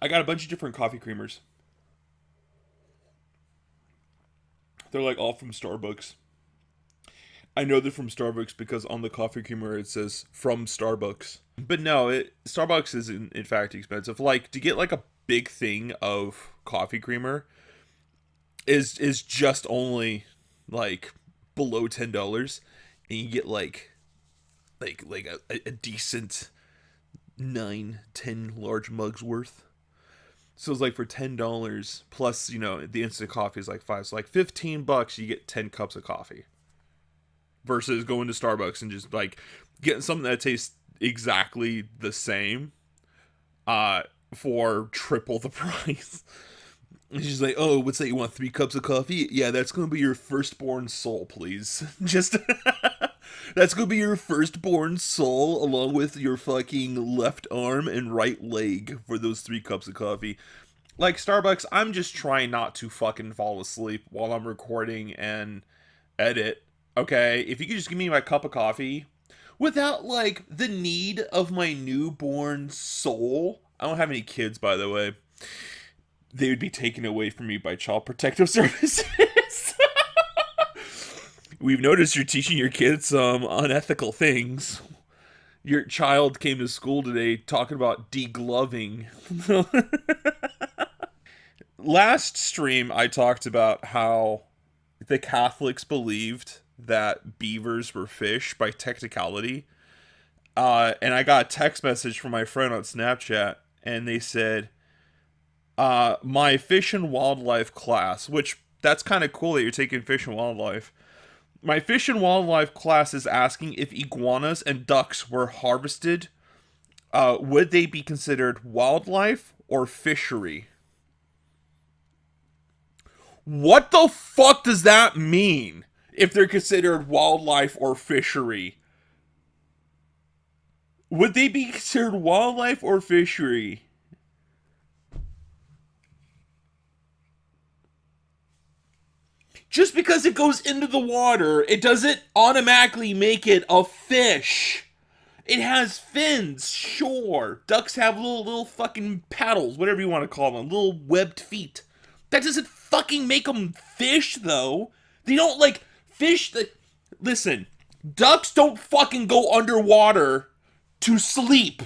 I got a bunch of different coffee creamers. They're like all from Starbucks. I know they're from Starbucks because on the coffee creamer it says from Starbucks. But no, Starbucks is in fact expensive. Like to get like a big thing of coffee creamer is just only like below $10, and you get like a decent 9-10 large mugs worth. So it's like for $10 plus, the instant coffee is like five. So like $15, you get 10 cups of coffee. Versus going to Starbucks and just like getting something that tastes exactly the same for triple the price. And she's like, oh, what's that? You want 3 cups of coffee? Yeah, that's gonna be your firstborn soul, please. Just that's gonna be your firstborn soul along with your fucking left arm and right leg for those 3 cups of coffee. Like Starbucks, I'm just trying not to fucking fall asleep while I'm recording and edit. Okay, if you could just give me my cup of coffee without like the need of my newborn soul. I don't have any kids, by the way. They would be taken away from me by Child Protective Services. We've noticed you're teaching your kids some unethical things. Your child came to school today talking about degloving. Last stream, I talked about how the Catholics believed that beavers were fish by technicality. And I got a text message from my friend on Snapchat, and they said, my fish and wildlife class, which that's kind of cool that you're taking fish and wildlife. My fish and wildlife class is asking if iguanas and ducks were harvested, would they be considered wildlife or fishery? What the fuck does that mean? If they're considered wildlife or fishery? Would they be considered wildlife or fishery? Just because it goes into the water, it doesn't automatically make it a fish. It has fins, sure. Ducks have little fucking paddles, whatever you want to call them, little webbed feet. That doesn't fucking make them fish, though. They don't, like, fish that... Listen, ducks don't fucking go underwater to sleep,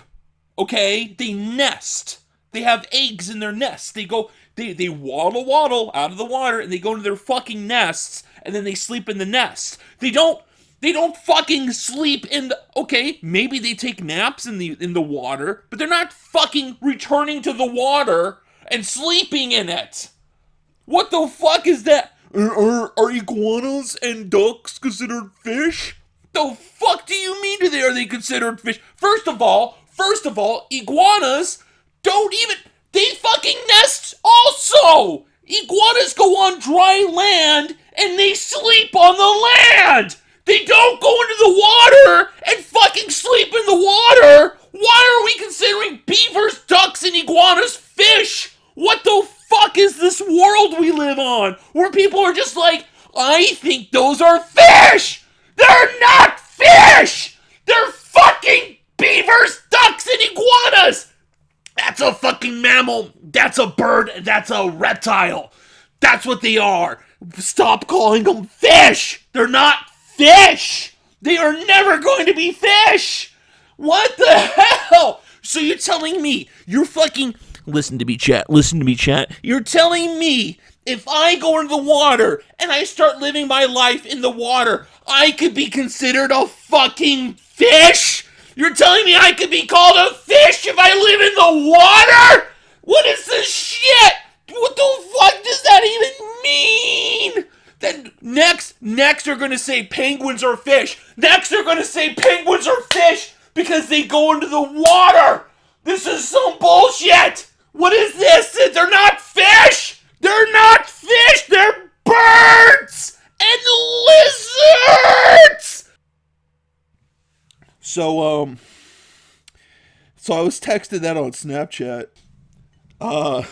okay? They nest. They have eggs in their nests. They go... They waddle out of the water, and they go to their fucking nests, and then they sleep in the nest. They don't fucking sleep in the... Okay, maybe they take naps in the water, but they're not fucking returning to the water and sleeping in it. What the fuck is that? Are iguanas and ducks considered fish? The fuck do you mean are they considered fish? First of all, iguanas don't even... They fucking nest also! Iguanas go on dry land and they sleep on the land! They don't go into the water and fucking sleep in the water! Why are we considering beavers, ducks, and iguanas fish? What the fuck is this world we live on? Where people are just like, I think those are fish! They're not fish! They're fucking beavers, ducks, and iguanas! That's a fucking mammal. That's a bird. That's a reptile. That's what they are. Stop calling them fish. They're not fish. They are never going to be fish. What the hell? So you're telling me you're fucking... Listen to me, chat. You're telling me if I go into the water and I start living my life in the water, I could be considered a fucking fish? You're telling me I could be called a fish if I live in the water? What is this shit? What the fuck does that even mean? Then next they're gonna say penguins are fish. Next they're gonna say penguins are fish because they go into the water. This is some bullshit. What is this? They're not fish. They're not fish. They're birds and lizards. So I was texted that on Snapchat. Let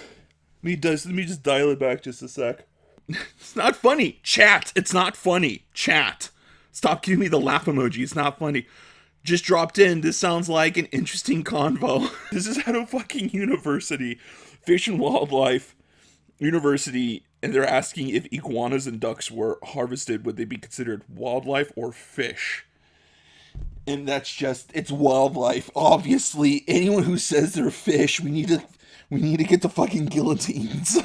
me just dial it back just a sec. It's not funny, chat. It's not funny, chat. Stop giving me the laugh emoji. It's not funny. Just dropped in. This sounds like an interesting convo. This is at a fucking university, Fish and Wildlife University, and they're asking if iguanas and ducks were harvested, would they be considered wildlife or fish? And that's just, it's wildlife. Obviously, anyone who says they're fish, we need to get the fucking guillotines.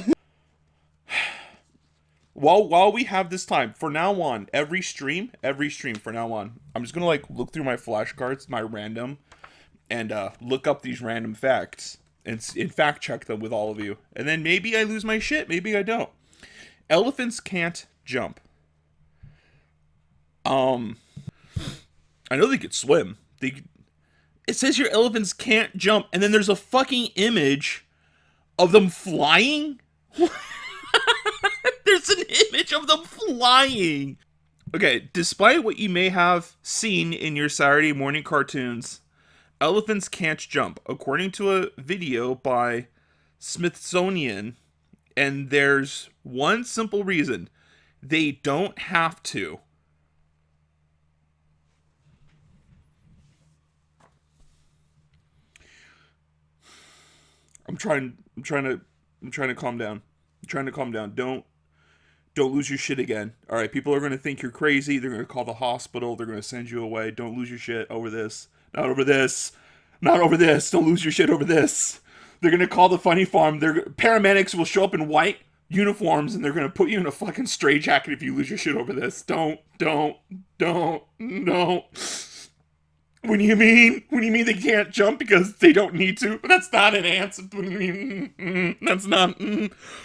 While we have this time, for now on, every stream from now on, I'm just gonna like look through my flashcards, my random, and look up these random facts and fact check them with all of you. And then maybe I lose my shit, maybe I don't. Elephants can't jump. I know they could swim. It says here elephants can't jump, and then there's a fucking image of them flying. There's an image of them flying. Okay, despite what you may have seen in your Saturday morning cartoons, elephants can't jump, according to a video by Smithsonian, and there's one simple reason. They don't have to. I'm trying to calm down. I'm trying to calm down. Don't lose your shit again. All right, people are going to think you're crazy. They're going to call the hospital. They're going to send you away. Don't lose your shit over this. Not over this. Not over this. Don't lose your shit over this. They're going to call the funny farm. Paramedics will show up in white uniforms, and they're going to put you in a fucking straitjacket if you lose your shit over this. Don't. What do you mean? What do you mean they can't jump because they don't need to? That's not an answer. What do you mean? That's not.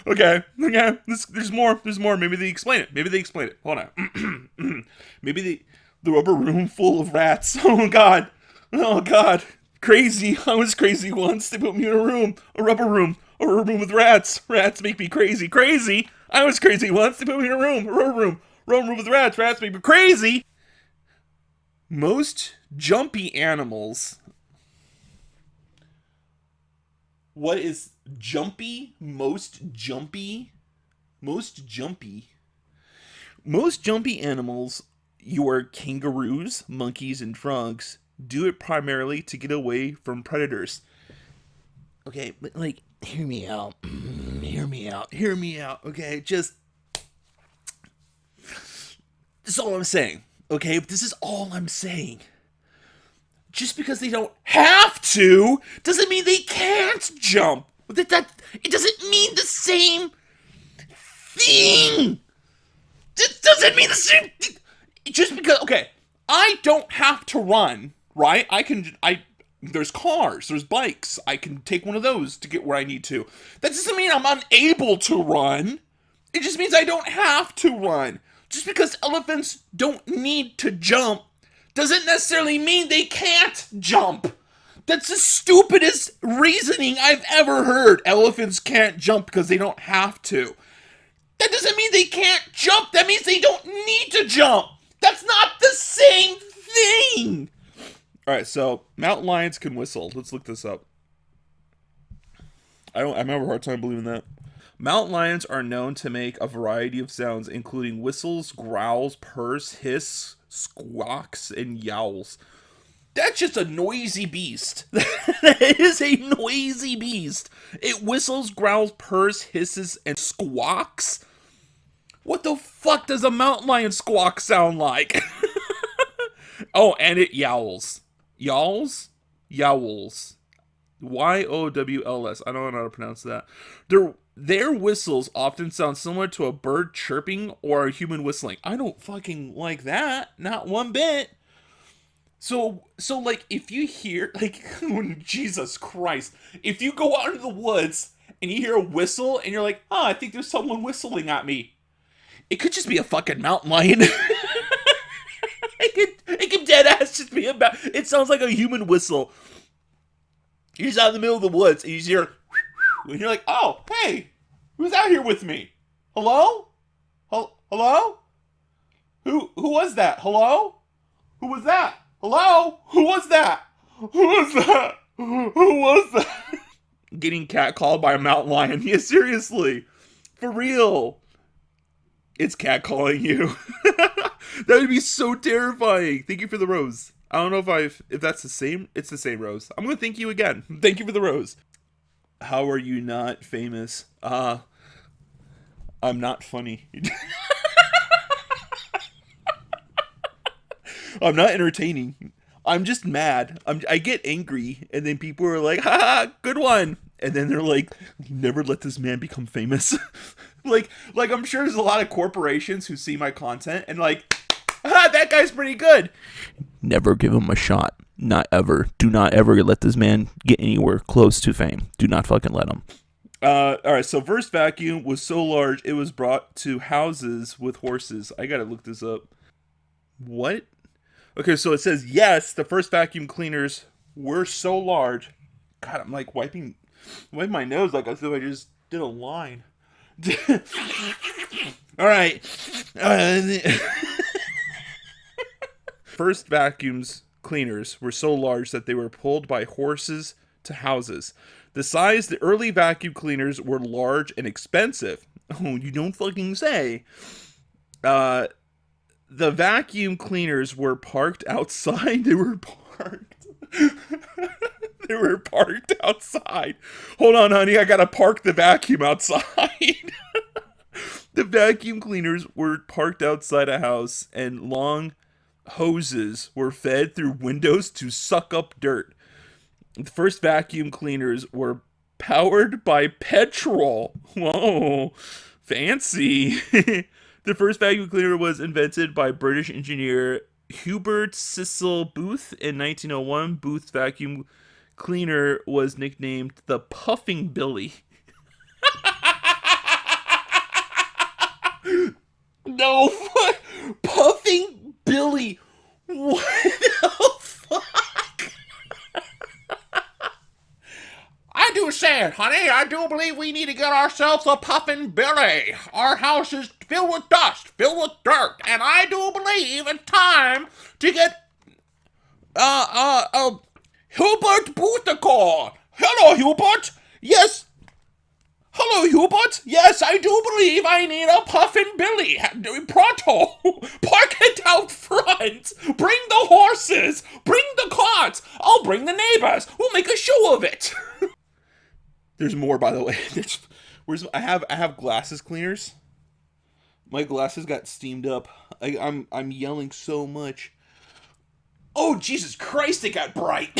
Okay. There's more. Maybe they explain it. Hold on. Maybe the rubber room full of rats. Oh God. Crazy. I was crazy once. They put me in a rubber room with rats. Rats make me crazy. Crazy. I was crazy once. They put me in a rubber room with rats. Rats make me crazy. Most jumpy animals. What is jumpy? Most jumpy animals, your kangaroos, monkeys, and frogs, do it primarily to get away from predators. Okay, but like, hear me out. Okay, just. That's all I'm saying. Okay, this is all I'm saying. Just because they don't have to doesn't mean they can't jump. It doesn't mean the same thing. It doesn't mean the same thing. Just because, okay, I don't have to run, right? There's cars, there's bikes. I can take one of those to get where I need to. That doesn't mean I'm unable to run. It just means I don't have to run. Just because elephants don't need to jump doesn't necessarily mean they can't jump. That's the stupidest reasoning I've ever heard. Elephants can't jump because they don't have to. That doesn't mean they can't jump. That means they don't need to jump. That's not the same thing. All right, so mountain lions can whistle. Let's look this up. I'm having a hard time believing that. Mountain lions are known to make a variety of sounds, including whistles, growls, purrs, hiss, squawks, and yowls. That's just a noisy beast. That is a noisy beast. It whistles, growls, purrs, hisses, and squawks? What the fuck does a mountain lion squawk sound like? Oh, and it yowls. Yowls? Yowls. Yowls. I don't know how to pronounce that. Their whistles often sound similar to a bird chirping or a human whistling. I don't fucking like that. Not one bit. So like, if you hear, like, Jesus Christ, if you go out into the woods and you hear a whistle and you're like, oh, I think there's someone whistling at me. It could just be a fucking mountain lion. It could dead ass just be about. It sounds like a human whistle. You're just out in the middle of the woods and you hear, and you're like, oh, hey, who's out here with me? Hello? Hello? Who was that? Hello? Who was that? Hello? Who was that? Who was that? Who was that? Getting catcalled by a mountain lion. Yeah, seriously. For real. It's catcalling you. That would be so terrifying. Thank you for the rose. I don't know if that's the same. It's the same rose. I'm gonna thank you again. Thank you for the rose. How are you not famous? I'm not funny. I'm not entertaining. I'm just mad. I get angry, and then people are like, "Ha, good one," and then they're like, "Never let this man become famous." like I'm sure there's a lot of corporations who see my content and like, "Ah, that guy's pretty good." Never give him a shot. Not ever. Do not ever let this man get anywhere close to fame. Do not fucking let him. All right. So first vacuum was so large it was brought to houses with horses. I gotta look this up. What? Okay, so it says, yes, the first vacuum cleaners were so large. God, I'm like wiping my nose like as though I just did a line. All right. First vacuums cleaners were so large that they were pulled by horses to houses. The early vacuum cleaners were large and expensive. Oh, you don't fucking say. The vacuum cleaners were parked outside. They were parked. They were parked outside. Hold on, honey. I gotta park the vacuum outside. The vacuum cleaners were parked outside a house, and long hoses were fed through windows to suck up dirt. The first vacuum cleaners were powered by petrol. Whoa, fancy. The first vacuum cleaner was invented by British engineer Hubert Cecil Booth in 1901. Booth's vacuum cleaner was nicknamed the Puffing Billy. No, Puffing Billy. What the fuck? I do say it, honey. I do believe we need to get ourselves a Puffin' Billy. Our house is filled with dust, filled with dirt, and I do believe it's time to get Hubert Booth a call. Hello, Hubert. Yes. Hello, Hubert. Yes, I do believe I need a Puffin' Billy. Pronto. Park it out front. Bring the horses. Bring the carts. I'll bring the neighbors. We'll make a show of it. There's more, by the way. I have glasses cleaners. My glasses got steamed up. I'm yelling so much. Oh, Jesus Christ, it got bright.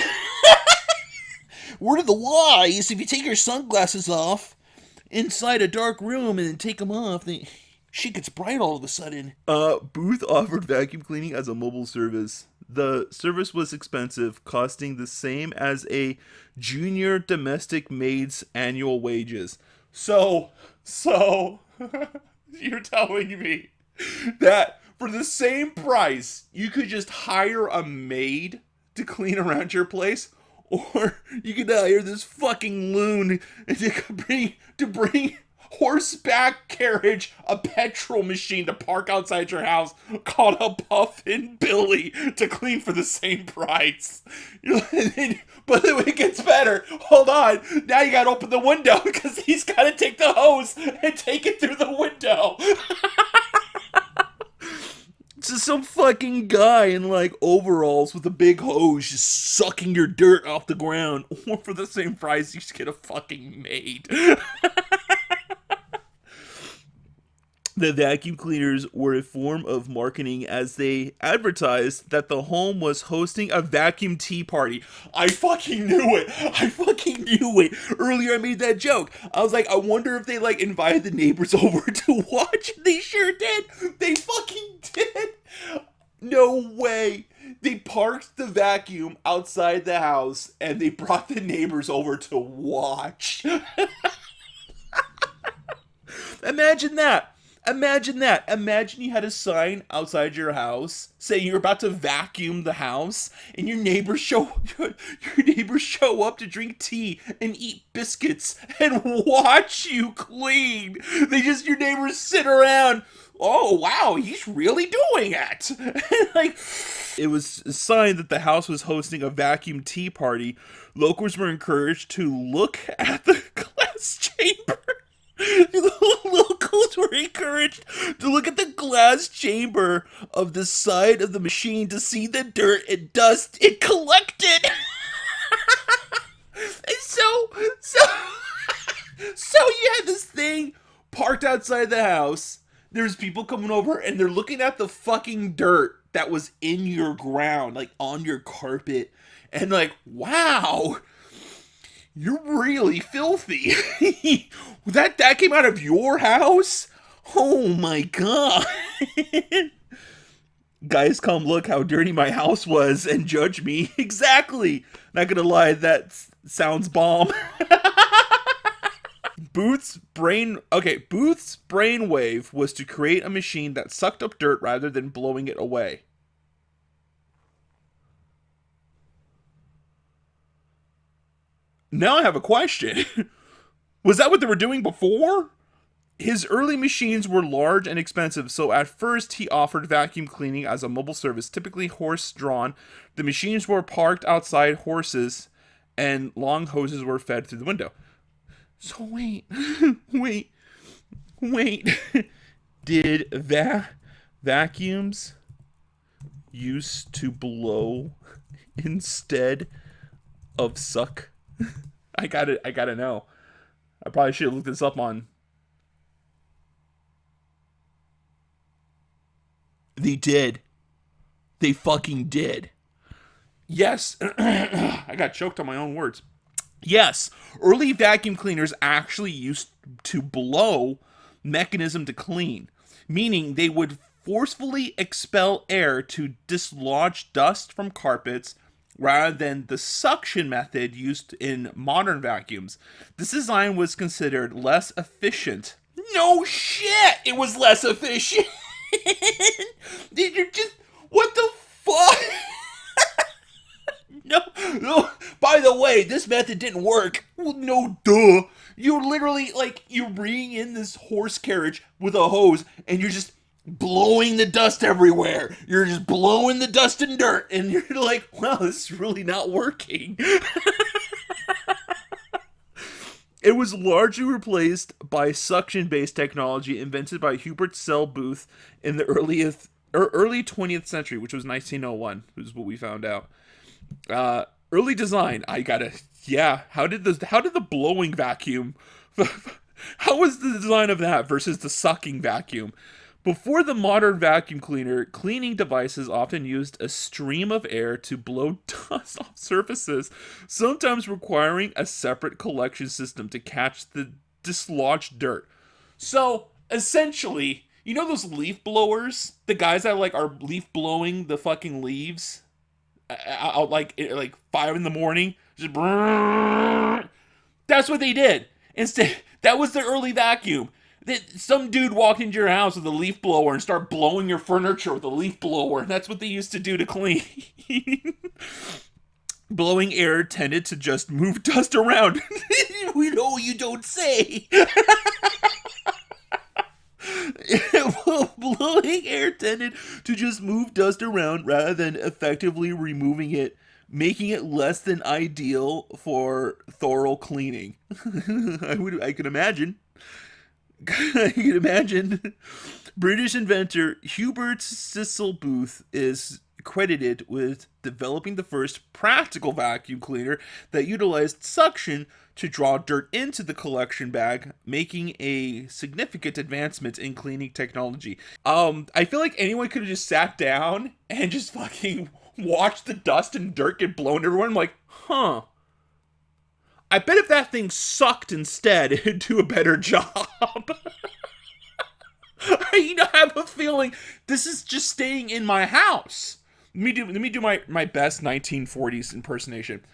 Word of the wise, if you take your sunglasses off inside a dark room and then take them off, then shit gets bright all of a sudden. Booth offered vacuum cleaning as a mobile service. The service was expensive, costing the same as a junior domestic maid's annual wages. So, you're telling me that for the same price, you could just hire a maid to clean around your place? Or you could hire this fucking loon to bring horseback carriage, a petrol machine to park outside your house called a Puffin' Billy to clean for the same price. But then it gets better. Hold on. Now you gotta open the window because he's gotta take the hose and take it through the window. It's just some fucking guy in like overalls with a big hose just sucking your dirt off the ground. Or for the same price, you just get a fucking maid. The vacuum cleaners were a form of marketing as they advertised that the home was hosting a vacuum tea party. I fucking knew it. Earlier I made that joke. I was like, I wonder if they like invited the neighbors over to watch. They sure did. They fucking did. No way. They parked the vacuum outside the house and they brought the neighbors over to watch. Imagine that. Imagine you had a sign outside your house saying you're about to vacuum the house, and your neighbors show up to drink tea and eat biscuits and watch you clean. Your neighbors sit around. Oh wow, he's really doing it. Like, it was a sign that the house was hosting a vacuum tea party. Locals were encouraged to look at the glass chamber. Locals were encouraged to look at the glass chamber of the side of the machine to see the dirt and dust it collected. And so you had this thing parked outside the house. There's people coming over and they're looking at the fucking dirt that was in your ground, like on your carpet, and like, wow, you're really filthy. that came out of your house? Oh my god. Guys, come look how dirty my house was and judge me. Exactly. Not gonna lie, that sounds bomb. Booth's brainwave was to create a machine that sucked up dirt rather than blowing it away. Now I have a question. Was that what they were doing before? His early machines were large and expensive, so at first he offered vacuum cleaning as a mobile service, typically horse-drawn. The machines were parked outside horses, and long hoses were fed through the window. So wait. Did vacuums used to blow instead of suck? I gotta know. I probably should have looked this up on. They did. They fucking did. Yes. I got choked on my own words. Yes, early vacuum cleaners actually used to blow mechanism to clean, meaning they would forcefully expel air to dislodge dust from carpets rather than the suction method used in modern vacuums. This design was considered less efficient. No shit! It was less efficient! Did you just... What the fuck? No. By the way, this method didn't work. Well, no, duh. You're literally, like, you're bringing in this horse carriage with a hose, and you're just blowing the dust everywhere. You're just blowing the dust and dirt, and you're like, wow, this is really not working. It was largely replaced by suction-based technology invented by Hubert Cell Booth in the early 20th century, which was 1901, is what we found out. Early design, how did the blowing vacuum, how was the design of that versus the sucking vacuum? Before the modern vacuum cleaner, cleaning devices often used a stream of air to blow dust off surfaces, sometimes requiring a separate collection system to catch the dislodged dirt. So, essentially, you know those leaf blowers? The guys that are leaf blowing the fucking leaves? Out like 5 in the morning? Just brrr. That's what they did. Instead, that was the early vacuum. Some dude walked into your house with a leaf blower and started blowing your furniture with a leaf blower. And that's what they used to do to clean. Blowing air tended to just move dust around. We know you don't say. Blowing air tended to just move dust around rather than effectively removing it, making it less than ideal for thorough cleaning. I can imagine. I can imagine. British inventor Hubert Cecil Booth is credited with developing the first practical vacuum cleaner that utilized suction to draw dirt into the collection bag, making a significant advancement in cleaning technology. I feel like anyone could have just sat down and just fucking watched the dust and dirt get blown everywhere. I'm like, huh. I bet if that thing sucked instead, it'd do a better job. I have a feeling this is just staying in my house. Let me do my best 1940s impersonation.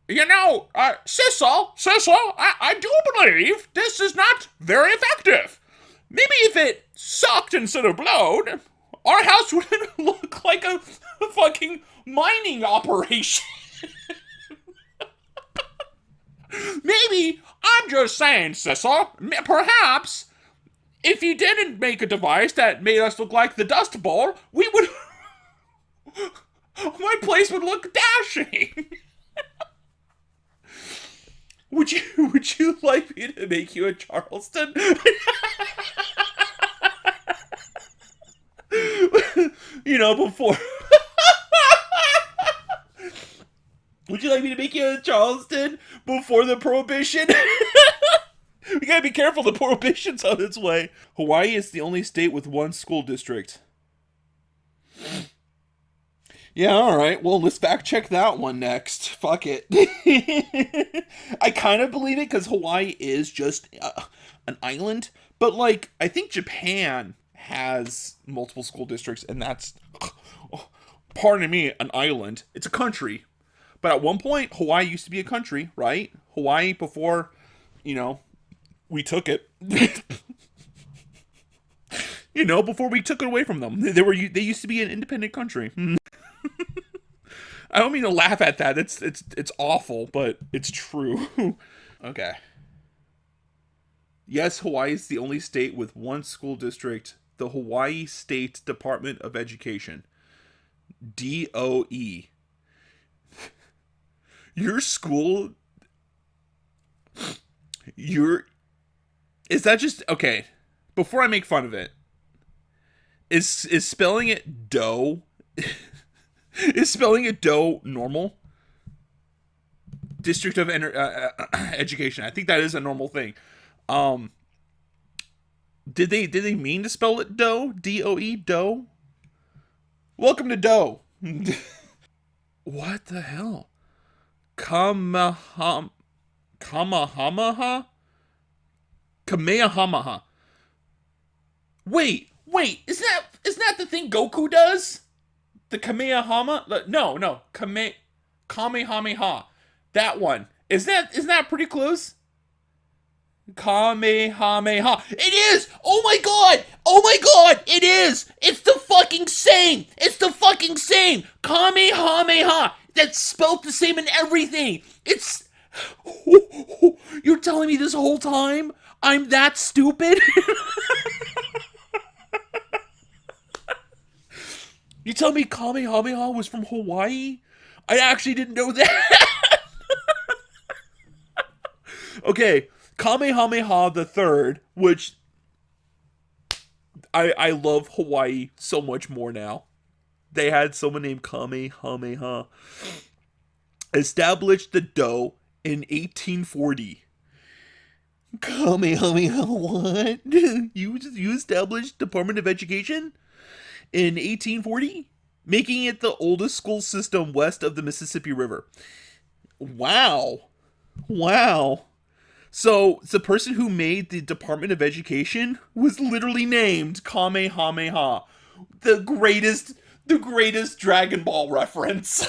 Cecil, I do believe this is not very effective. Maybe if it sucked instead of blowed, our house wouldn't look like a fucking mining operation. Maybe, I'm just saying, Cecil, perhaps, if you didn't make a device that made us look like the Dust Bowl, we would... my place would look dashing. Would you like me to make you a Charleston? Before. Would you like me to make you a Charleston before the prohibition? We gotta be careful, the prohibition's on its way. Hawaii is the only state with one school district. Yeah, alright. Well, let's fact check that one next. Fuck it. I kind of believe it because Hawaii is just an island. But, like, I think Japan has multiple school districts, and that's, pardon me, an island. It's a country. But at one point, Hawaii used to be a country, right? Hawaii before, we took it. Before we took it away from them. They used to be an independent country. I don't mean to laugh at that. It's awful, but it's true. Okay. Yes, Hawaii is the only state with one school district. The Hawaii State Department of Education. DOE. Your school. Is that just okay? Before I make fun of it, is spelling it dough? Is spelling it dough normal? District of Education. I think that is a normal thing. Did they mean to spell it dough? DOE dough? Welcome to dough. What the hell? Kamehameha? Kamehameha. Wait, isn't that the thing Goku does? The Kamehameha? No, Kamehameha. That one. Isn't that pretty close? Kamehameha. It is! Oh my god! It is! It's the fucking same! Kamehameha! That's spelled the same in everything! It's... You're telling me this whole time I'm that stupid? You tell me Kamehameha was from Hawaii? I actually didn't know that. Okay, Kamehameha the Third, which I love Hawaii so much more now. They had someone named Kamehameha. Established the dough in 1840. Kamehameha what? You established Department of Education in 1840? Making it the oldest school system west of the Mississippi River. Wow. So the person who made the Department of Education was literally named Kamehameha. The greatest Dragon Ball reference.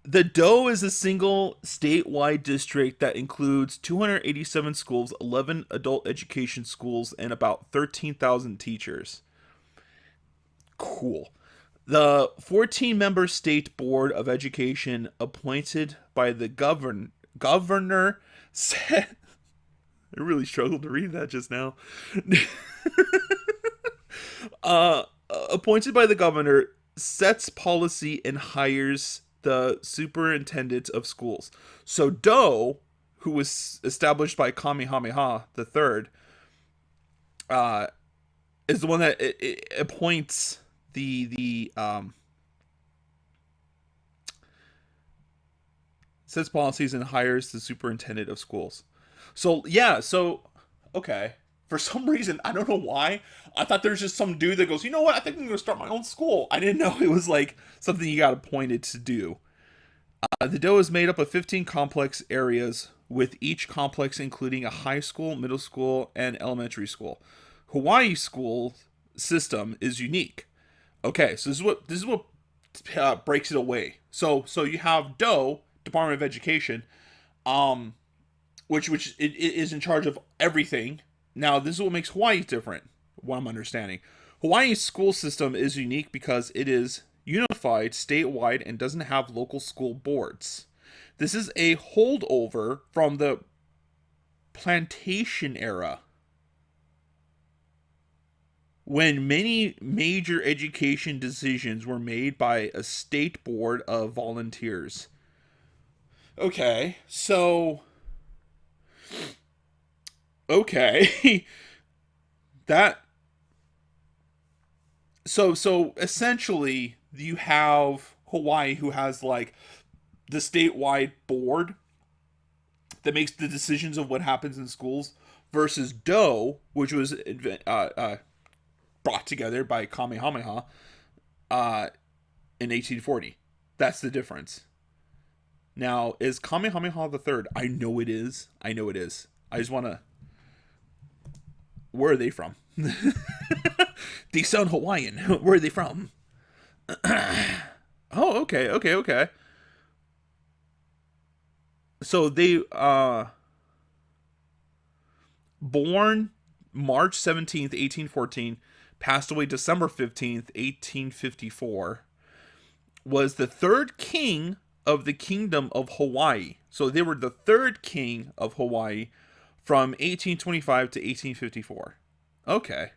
The DOE is a single statewide district that includes 287 schools, 11 adult education schools, and about 13,000 teachers. Cool. The 14-member state board of education appointed by the governor said... I really struggled to read that just now. Appointed by the governor sets policy and hires the superintendent of schools. So DOE, who was established by Kamehameha the Third, is the one that it appoints the sets policies and hires the superintendent of schools. So yeah, okay. For some reason, I don't know why, I thought there's just some dude that goes, you know what, I think I'm going to start my own school. I didn't know it was like something you got appointed to do. The DOE is made up of 15 complex areas, with each complex including a high school, middle school, and elementary school. Hawaii school system is unique. Okay, so this is what breaks it away. So you have DOE, Department of Education, which it is in charge of everything. Now, this is what makes Hawaii different, what I'm understanding. Hawaii's school system is unique because it is unified statewide and doesn't have local school boards. This is a holdover from the plantation era, when many major education decisions were made by a state board of volunteers. Okay, so... Okay. That So essentially you have Hawaii, who has like the statewide board that makes the decisions of what happens in schools, versus Do, which was brought together by Kamehameha in 1840. That's the difference. Now, is Kamehameha the third? I know it is. I know it is. I just want to. Where are they from? They sound Hawaiian. Where are they from? Oh, okay, okay, okay. So they born March 17th, 1814, passed away December 15th, 1854. Was the third king of the Kingdom of Hawaii. So they were the third king of Hawaii from 1825 to 1854. Okay.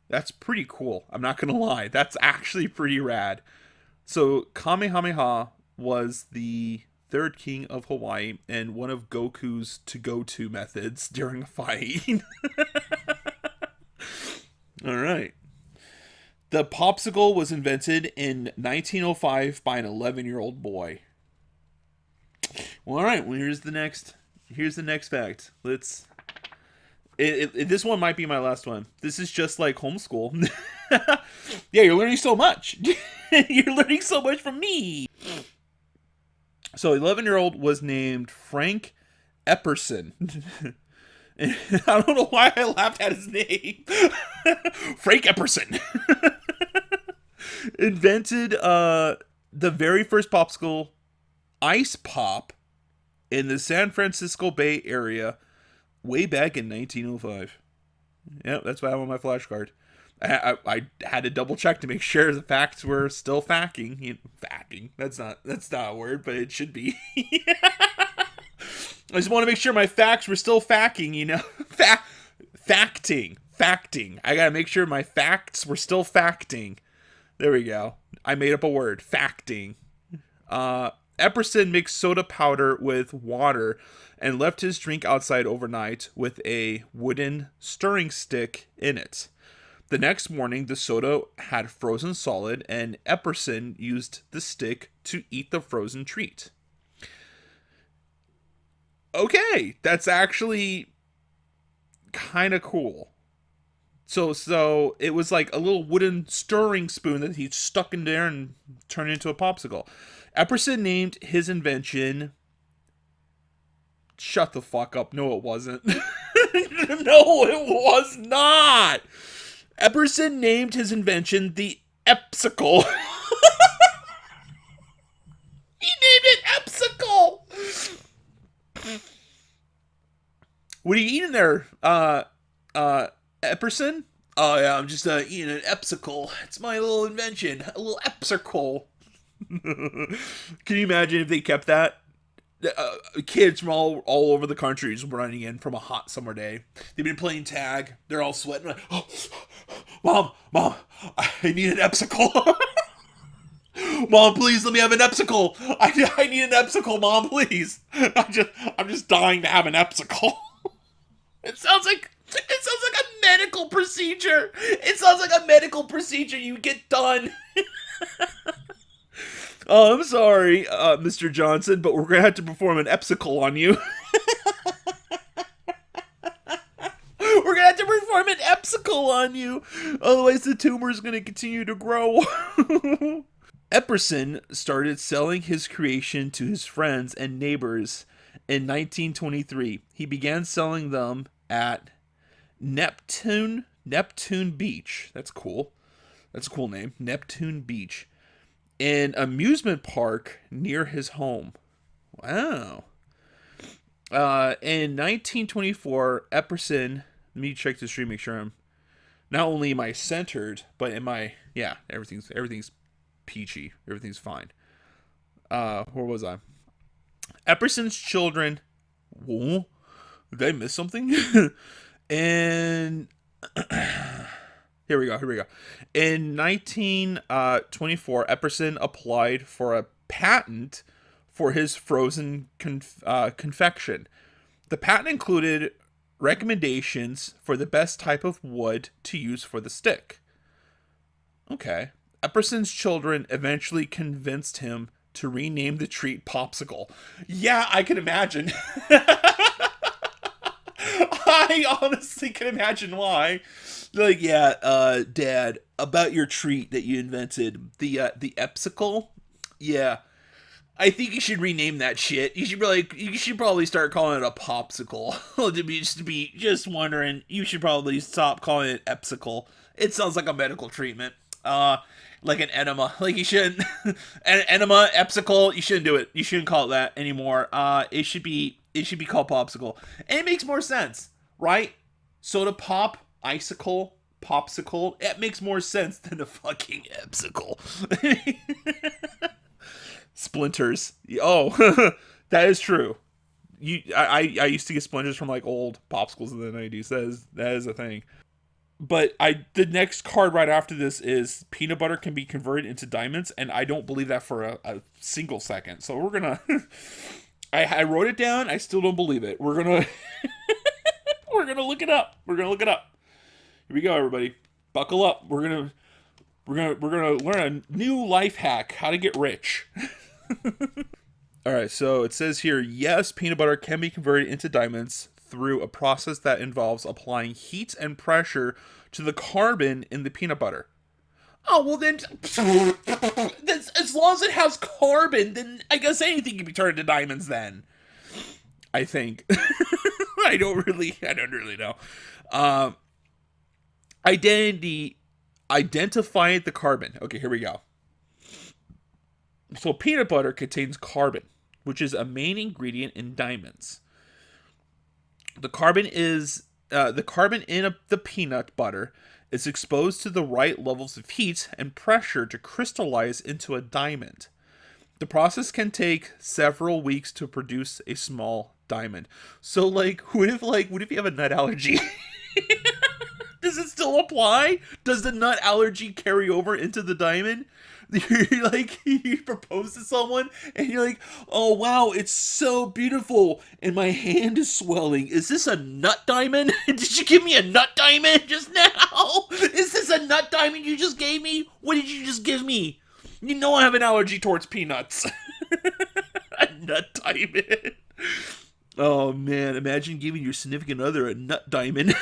That's pretty cool. I'm not going to lie. That's actually pretty rad. So Kamehameha was the third king of Hawaii and one of Goku's to-go-to methods during a fight. All right. The popsicle was invented in 1905 by an 11-year-old boy. Well, all right. Well, here's the next. Here's the next fact. Let's. This one might be my last one. This is just like homeschool. Yeah, you're learning so much. You're learning so much from me. So, 11-year-old was named Frank Epperson. I don't know why I laughed at his name. Frank Epperson. Invented the very first popsicle, Ice Pop, in the San Francisco Bay Area way back in 1905. Yeah, that's why I'm on my flashcard. I had to double check to make sure the facts were still facting. Facting. That's not a word, but it should be. I just want to make sure my facts were still facting, Facting. I gotta make sure my facts were still facting. There we go. I made up a word. Facting. Epperson mixed soda powder with water and left his drink outside overnight with a wooden stirring stick in it. The next morning, the soda had frozen solid, and Epperson used the stick to eat the frozen treat. Okay, that's actually kind of cool. So it was like a little wooden stirring spoon that he stuck in there and turned into a popsicle. Epperson named his invention. Shut the fuck up. No, it wasn't. No, it was not. Epperson named his invention the Epsicle. He named it Epsicle. What are you eating there, Epperson? Oh yeah, I'm just eating an Epsicle. It's my little invention, a little Epsicle. Can you imagine if they kept that? Kids from all over the country just running in from a hot summer day. They've been playing tag. They're all sweating. Like, oh, mom, I need an Epsicle. Mom, please let me have an Epsicle. I need an Epsicle, Mom, please. I'm just dying to have an Epsicle. It sounds like a medical procedure. It sounds like a medical procedure you get done. Oh, I'm sorry, Mr. Johnson, but we're gonna have to perform an Epsicle on you. We're gonna have to perform an Epsicle on you, otherwise the tumor is gonna continue to grow. Epperson started selling his creation to his friends and neighbors in 1923. He began selling them at Neptune Beach. That's cool. That's a cool name. Neptune Beach. An amusement park near his home. Wow. In 1924, Epperson, let me check the stream, make sure I'm not only am I centered, but am I, yeah, everything's peachy. Everything's fine. Where was I? Epperson's children. Whoa, did I miss something? And here we go. In 1924, Epperson applied for a patent for his frozen confection. The patent included Recommendations for the best type of wood to use for the stick. Okay. Epperson's children eventually convinced him to rename the treat Popsicle. Yeah, I can imagine. I honestly can imagine why. Like, yeah, Dad, about your treat that you invented, the Epsicle. Yeah, I think you should rename that shit. You should probably start calling it a popsicle. Just wondering. You should probably stop calling it Epsicle. It sounds like a medical treatment. Like an enema. Like you shouldn't an enema, Epsicle, you shouldn't do it. You shouldn't call it that anymore. It should be called popsicle. And it makes more sense, right? Soda pop, icicle, popsicle. It makes more sense than a fucking Epsicle. Splinters. Oh, that is true. I used to get splinters from like old popsicles in the 90s. That is a thing. But the next card right after this is peanut butter can be converted into diamonds, and I don't believe that for a single second. So we're gonna I wrote it down, I still don't believe it. We're gonna we're gonna look it up. Here we go, everybody. Buckle up. We're gonna learn a new life hack, how to get rich. All right, so it says here, yes, peanut butter can be converted into diamonds through a process that involves applying heat and pressure to the carbon in the peanut butter. Oh, well then, as long as it has carbon, then I guess anything can be turned into diamonds then. I think. I don't really know. Identify the carbon. Okay, here we go. So peanut butter contains carbon, which is a main ingredient in diamonds. The carbon in the peanut butter is exposed to the right levels of heat and pressure to crystallize into a diamond. The process can take several weeks to produce a small diamond. So, like, what if you have a nut allergy? Does it still apply? Does the nut allergy carry over into the diamond? You're like, you propose to someone and you're like, oh wow, it's so beautiful and my hand is swelling. Is this a nut diamond? Did you give me a nut diamond just now? Is this a nut diamond you just gave me? What did you just give me? You know I have an allergy towards peanuts. A nut diamond. Oh man, imagine giving your significant other a nut diamond.